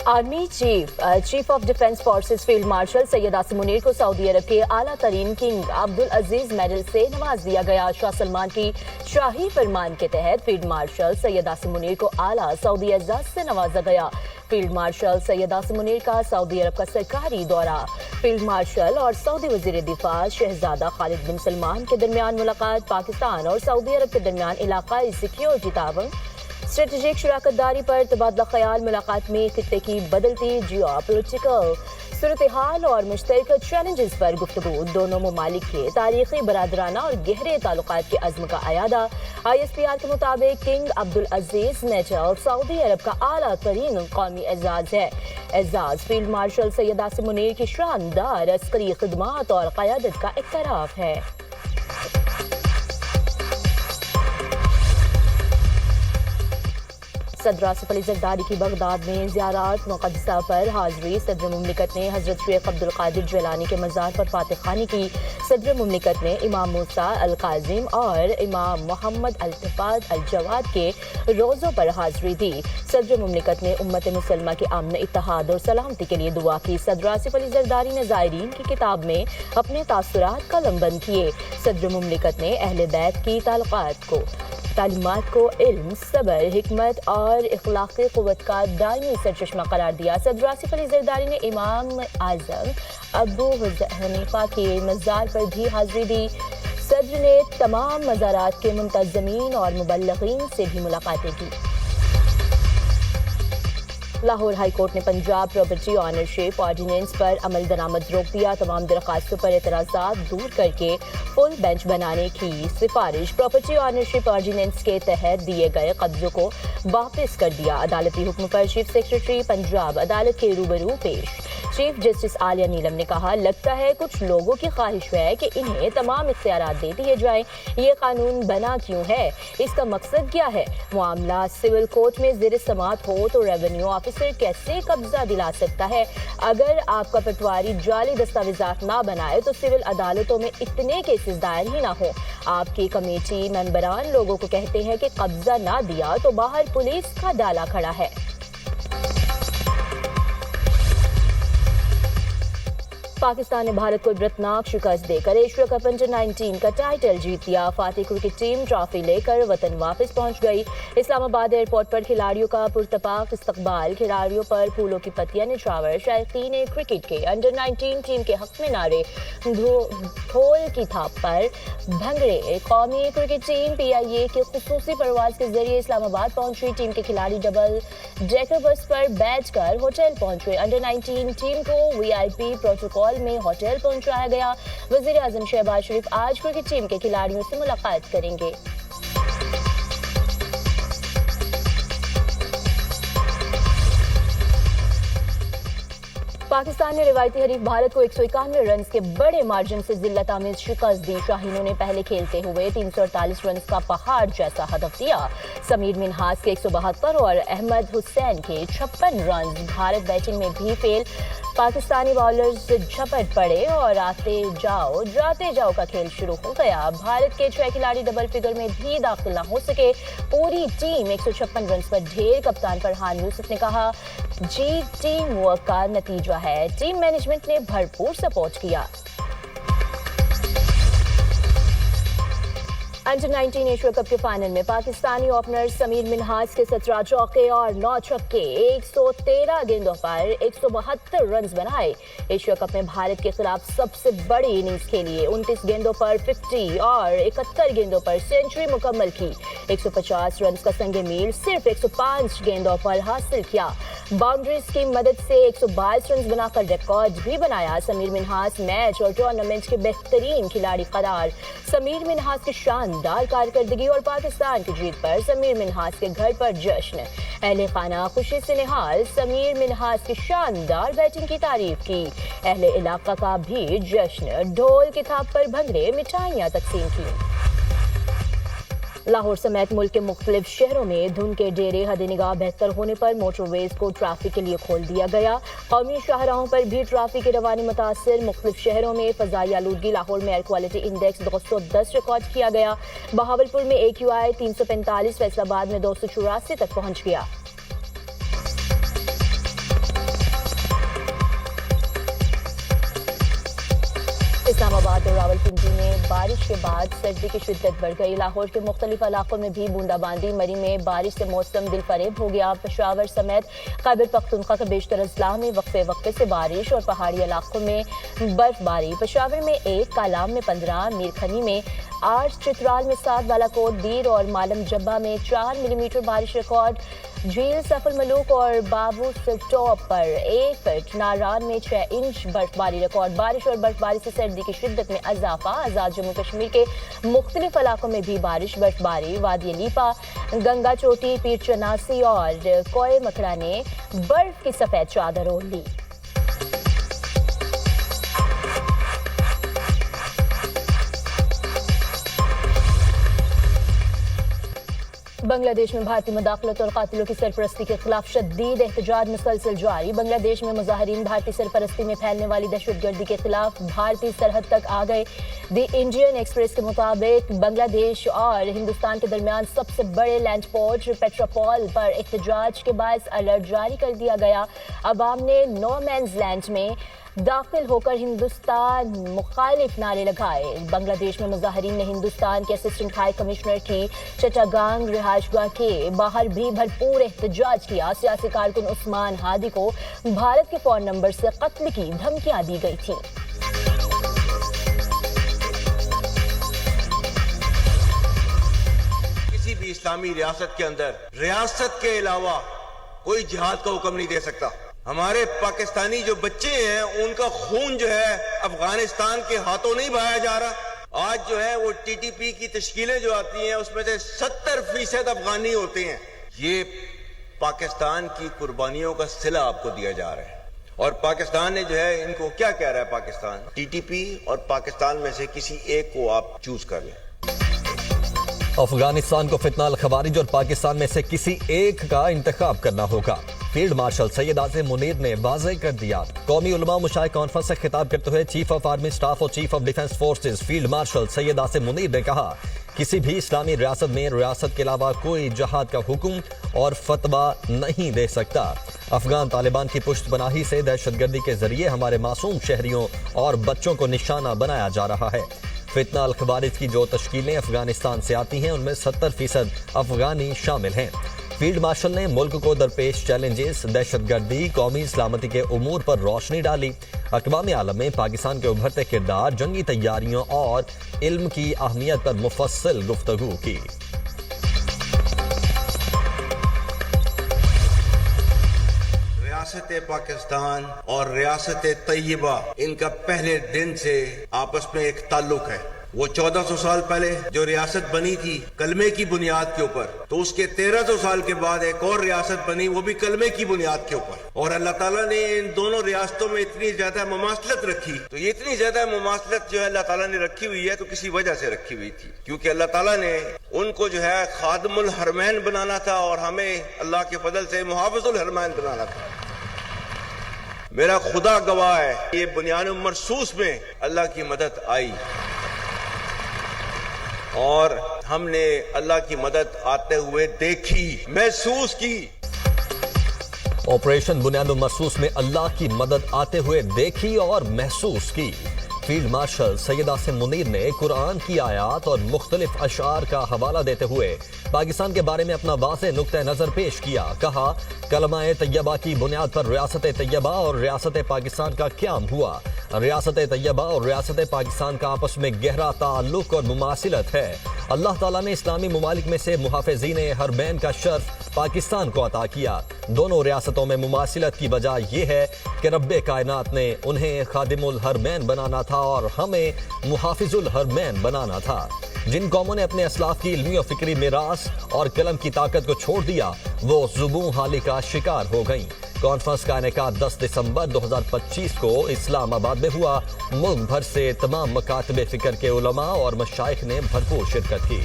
Army chief of defence forces field marshal Syed Asim Munir को Saudi अरब के आला तरीन किंग अब्दुल अजीज मेडल से नवाज दिया गया। शाह सलमान की शाही फरमान के तहत फील्ड मार्शल सैयद आसिम मुनीर को आला सऊदी एजाज से नवाजा गया। फील्ड मार्शल सैयद आसिम मुनीर का सऊदी अरब का सरकारी दौरा। फील्ड मार्शल और सऊदी वजीर दिफा शहजादा खालिद बिन सलमान के दरमियान मुलाकात। पाकिस्तान और सऊदी अरब के दरमियान इलाकाई सिक्योरिटी ताउन, स्ट्रेटेजिक शराकतदारी पर तबादला ख्याल। मुलाकात में खित्ते की बदलती जियोपॉलिटिकल सूरत हाल और मुश्तरका चैलेंजेस पर गुफ्तगू। दोनों ममालिक के तारीखी, बरादराना और गहरे ताल्लुकात के अज़्म का अयादा। ISPR के मुताबिक किंग अब्दुल अजीज मेडल सऊदी अरब का आला तरीन कौमी एजाज है। एजाज फील्ड मार्शल सैयद आसिम मुनीर की शानदार अस्करी खिदमात और क़यादत का इक्तराफ है। सदर आसिफ अली ज़रदारी की बगदाद में ज़ियारत मुक़द्दसा पर हाज़री। सदर मुमलिकत ने हज़रत शेख अब्दुल क़ादिर जिलानी के मज़ार पर फातिह ख़ानी की। सदर मुमलिकत ने इमाम मूसा अल काज़िम और इमाम मोहम्मद अल्तफ़ात अल जवाद के रोज़ों पर हाज़री दी। सदर मुमलिकत ने उम्मत मुसलमा के अमन, इत्तेहाद और सलामती के लिए दुआ की। सदर आसिफ अली ज़रदारी ने ज़ायरीन की किताब में अपने तासुरात कलमबंद किए। सदर मुमलिकत ने अहले बैत की तालीमात को इल्म, सबर, हिकमत और इखलाक़ी क़ुव्वत का दायमी सरचश्मा करार दिया। सदर आसिफ अली ज़रदारी ने इमाम आज़म अबू हनीफ़ा के मज़ार पर भी हाज़री दी। सदर ने तमाम मज़ारात के मुंतज़मीन और मुबल्लिग़ीन से भी मुलाकातें की। लाहौर हाई कोर्ट ने पंजाब प्रॉपर्टी ऑनरशिप ऑर्डिनेंस पर अमल दरामद रोक दिया। तमाम दरख्वास्तों पर एतराज़ात दूर करके फुल बेंच बनाने की सिफारिश। प्रॉपर्टी ऑनरशिप ऑर्डिनेंस के तहत दिए गए कब्जों को वापस कर दिया। अदालती हुक्म पर चीफ सेक्रेटरी पंजाब अदालत के रूबरू पेश। चीफ जस्टिस आलिया नीलम ने कहा, लगता है कुछ लोगों की ख्वाहिश है कि इन्हें तमाम इख्तियारात दे दिए जाएं। ये कानून बना क्यों है? इसका मकसद क्या है? मामला सिविल कोर्ट में ज़ेर समाअत हो तो रेवेन्यू ऑफिसर कैसे कब्जा दिला सकता है? अगर आपका पटवारी जाली दस्तावेजात ना बनाए तो सिविल अदालतों में इतने केसेस दायर ही ना हो। आपकी कमेटी मेंबरान लोगों को कहते हैं कि कब्जा ना दिया तो बाहर पुलिस का डाला खड़ा है। पाकिस्तान ने भारत को इबरतनाक शिकस्त देकर एशिया कप अंडर-19 का टाइटल जीत लिया। फातिह क्रिकेट टीम ट्रॉफी लेकर वतन वापस पहुंच गई। इस्लामाबाद एयरपोर्ट पर खिलाड़ियों का पुरतपाक इस्तकबाल। खिलाड़ियों पर फूलों की पत्तियां निछावर। शायकीन क्रिकेट के अंडर-19 टीम के हक में नारे, ढोल की थाप पर भंगड़े। कौमी क्रिकेट टीम PIA के खुसूसी परवाज के जरिए इस्लामाबाद पहुंची। टीम के खिलाड़ी डबल डेकर बस पर बैठ कर होटल पहुंचे। अंडर-19 टीम को VIP प्रोटोकॉल में होटल पहुंचाया गया। वजीर आजम शहबाज शरीफ आज क्रिकेट टीम के खिलाड़ियों से मुलाकात करेंगे। पाकिस्तान ने रिवायती हरीफ भारत को 191 रन के बड़े मार्जिन से जिल्लत आमेज शिकस्त दी। शाहीनों ने पहले खेलते हुए 348 रन का पहाड़ जैसा हदफ दिया। समीर मिन्हाज के 172 और अहमद हुसैन के 56 रन। भारत बैटिंग में भी फेल। पाकिस्तानी बॉलर्स झपट पड़े और आते जाओ का खेल शुरू हो गया। भारत के 6 खिलाड़ी डबल फिगर में भी दाखिल न हो सके। पूरी टीम 156 रन पर ढेर। कप्तान फरहान यूसुफ ने कहा, जीत टीम वर्क का नतीजा है। टीम मैनेजमेंट ने भरपूर सपोर्ट किया। अंडर-19 एशिया कप के फाइनल में पाकिस्तानी ओपनर समीर मिन्हाज के 17 चौके और 9 छक्के 113 गेंदों पर 172 रन बनाए। एशिया कप में भारत के खिलाफ सबसे बड़ी इनिंग्स खेली। 29 गेंदों पर 50 और 71 गेंदों पर सेंचुरी मुकम्मल की। 150 रन का संगे मील सिर्फ 105 गेंदों पर हासिल किया। बाउंड्रीज की मदद से 122 रन बनाकर रिकॉर्ड भी बनाया। समीर मिन्हाज मैच और टूर्नामेंट के बेहतरीन खिलाड़ी करार। समीर मिन्हाज की शानदार कारकर्दगी और पाकिस्तान की जीत पर समीर मिन्हाज के घर पर जश्न। अहले खाना खुशी से निहाल। समीर मिन्हाज की शानदार बैटिंग की तारीफ की। अहले इलाका का भी जश्न। ढोल की थाप पर भंगड़े, मिठाइयां तकसीम की। लाहौर समेत मुल्क के मुख्तलिफ शहरों में धुंध के डेरे हद निगाह बेहतर होने पर मोटरवेज को ट्रैफिक के लिए खोल दिया गया। कौमी शाहराहों पर भी ट्रैफिक की रवानी मुतासिर। मुख्तलिफ शहरों में फ़ज़ाई आलूदगी। लाहौर में एयर क्वालिटी इंडेक्स 210 रिकॉर्ड किया गया। बहावलपुर में AQI 345, फैसलाबाद में 284 तक पहुंच गया। اسلام آباد اور راولپنڈی میں بارش کے بعد سردی کی شدت بڑھ گئی۔ لاہور کے مختلف علاقوں میں بھی بوندا باندی، مری میں بارش سے موسم دل فریب ہو گیا۔ پشاور سمیت خیبر پختونخوا کے بیشتر اضلاع میں وقفے وقفے سے بارش اور پہاڑی علاقوں میں برف باری۔ پشاور میں 1، کالام میں 15، میرکھنی میں 8، چترال میں 7، بالاکوٹ، دیر اور مالم جبہ میں 4 ملی میٹر بارش ریکارڈ۔ جھیل سیف الملوک اور بابو سٹاپ پر 1 فٹ، ناران میں 6 انچ برف باری ریکارڈ۔ بارش اور برف باری سے سردی کی شدت میں اضافہ۔ آزاد جموں کشمیر کے مختلف علاقوں میں بھی بارش برف باری۔ وادی لیپا، گنگا چوٹی، پیر چناسی اور کوئے مکڑا نے برف کی سفید چادر اوڑھ لی۔ بنگلہ دیش میں بھارتی مداخلت اور قاتلوں کی سرپرستی کے خلاف شدید احتجاج مسلسل جاری۔ بنگلہ دیش میں مظاہرین بھارتی سرپرستی میں پھیلنے والی دہشت گردی کے خلاف بھارتی سرحد تک آ گئے۔ دی انڈین ایکسپریس کے مطابق بنگلہ دیش اور ہندوستان کے درمیان سب سے بڑے لینڈ پورٹ پیٹراپول پر احتجاج کے باعث الرٹ جاری کر دیا گیا۔ عوام نے نو مینز لینڈ میں داخل ہو کر ہندوستان مخالف نعرے لگائے۔ بنگلہ دیش میں مظاہرین نے ہندوستان کے اسسٹنٹ ہائی کمشنر کی چٹاگانگ رہائش گاہ کے باہر بھی بھرپور احتجاج کیا۔ سیاسی کارکن عثمان ہادی کو بھارت کے فون نمبر سے قتل کی دھمکیاں دی گئی تھیں۔ کسی بھی اسلامی ریاست کے اندر ریاست کے علاوہ کوئی جہاد کا حکم نہیں دے سکتا۔ ہمارے پاکستانی جو بچے ہیں ان کا خون جو ہے افغانستان کے ہاتھوں نہیں بہایا جا رہا۔ آج جو ہے وہ ٹی ٹی پی کی تشکیلیں جو آتی ہیں اس میں سے 70% افغانی ہوتے ہیں۔ یہ پاکستان کی قربانیوں کا صلہ آپ کو دیا جا رہا ہے، اور پاکستان نے جو ہے ان کو کیا کہہ رہا ہے، پاکستان ٹی ٹی پی اور پاکستان میں سے کسی ایک کو آپ چوز کر لیں۔ افغانستان کو فتنہ الخوارج اور پاکستان میں سے کسی ایک کا انتخاب کرنا ہوگا۔ فیلڈ مارشل سید اعظم منیر نے واضح کر دیا۔ قومی علماء مشاہد کانفرنس سے خطاب کرتے ہوئے چیف آف آرمی اسٹاف اور chief of defence forces field marshal Syed Azam Munir نے کہا، کسی بھی اسلامی ریاست میں ریاست کے علاوہ کوئی جہاد کا حکم اور فتویٰ نہیں دے سکتا۔ افغان طالبان کی پشت پناہی سے دہشت گردی کے ذریعے ہمارے معصوم شہریوں اور بچوں کو نشانہ بنایا جا رہا ہے۔ فتنہ الخوارج کی جو تشکیلیں افغانستان سے آتی ہیں ان میں 70% افغانی شامل ہیں۔ فیلڈ مارشل نے ملک کو درپیش چیلنجز، دہشت گردی، قومی سلامتی کے امور پر روشنی ڈالی۔ اقوام عالم میں پاکستان کے ابھرتے کردار، جنگی تیاریوں اور علم کی اہمیت پر مفصل گفتگو کی۔ ریاست پاکستان اور ریاست طیبہ ان کا پہلے دن سے آپس میں ایک تعلق ہے۔ وہ 1400 سال پہلے جو ریاست بنی تھی کلمے کی بنیاد کے اوپر، تو اس کے 1300 سال کے بعد ایک اور ریاست بنی، وہ بھی کلمے کی بنیاد کے اوپر، اور اللہ تعالیٰ نے ان دونوں ریاستوں میں اتنی زیادہ مماثلت رکھی۔ تو یہ اتنی زیادہ مماثلت جو ہے اللہ تعالیٰ نے رکھی ہوئی ہے تو کسی وجہ سے رکھی ہوئی تھی، کیونکہ اللہ تعالیٰ نے ان کو جو ہے خادم الحرمین بنانا تھا اور ہمیں اللہ کے فضل سے محافظ الحرمین بنانا تھا۔ میرا خدا گواہ ہے، یہ بنیان مرصوص میں اللہ کی مدد آئی اور ہم نے اللہ کی مدد آتے ہوئے دیکھی، محسوس کی۔ آپریشن بنیاد مرصوص میں اللہ کی مدد آتے ہوئے دیکھی اور محسوس کی۔ فیلڈ مارشل سید اعظم منیر نے قرآن کی آیات اور مختلف اشعار کا حوالہ دیتے ہوئے پاکستان کے بارے میں اپنا واضح نقطہ نظر پیش کیا۔ کہا، کلمہ طیبہ کی بنیاد پر ریاست طیبہ اور ریاست پاکستان کا قیام ہوا۔ ریاست طیبہ اور ریاست پاکستان کا آپس میں گہرا تعلق اور مماثلت ہے۔ اللہ تعالیٰ نے اسلامی ممالک میں سے محافظین حرمین کا شرف پاکستان کو عطا کیا۔ دونوں ریاستوں میں مماثلت کی وجہ یہ ہے کہ رب کائنات نے انہیں خادم الحرمین بنانا تھا اور ہمیں محافظ الحرمین بنانا تھا۔ جن قوموں نے اپنے اسلاف کی علمی و فکری میراث اور قلم کی طاقت کو چھوڑ دیا وہ زبوں حالی کا شکار ہو گئیں۔ کانفرنس کا انعقاد 10 دسمبر 2025 کو اسلام آباد میں ہوا۔ ملک بھر سے تمام مکاتب فکر کے علماء اور مشائخ نے بھرپور شرکت کی۔